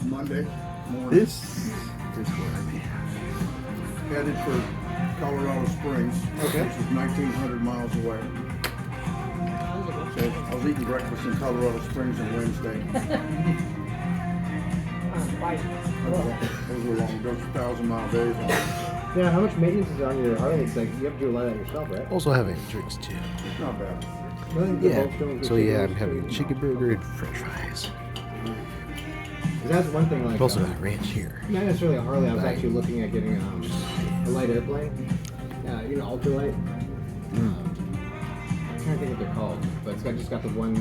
Monday morning. This is where I'm Headed for Colorado Springs, Okay. which is 1,900 miles away. So I was eating breakfast in Colorado Springs on Wednesday. Those were long, those 1,000-mile days. Yeah, how much maintenance is on your Harley? It's like you have to do a lot of that yourself, right? also having drinks too. It's not bad. Yeah. So yeah, I'm having a chicken burger and French fries. That's one thing. Like, I've also got ranch here. not necessarily a Harley. I was Right. actually looking at getting a light airplane. Ultralight. I'm trying to think what they're called, but it's just got the one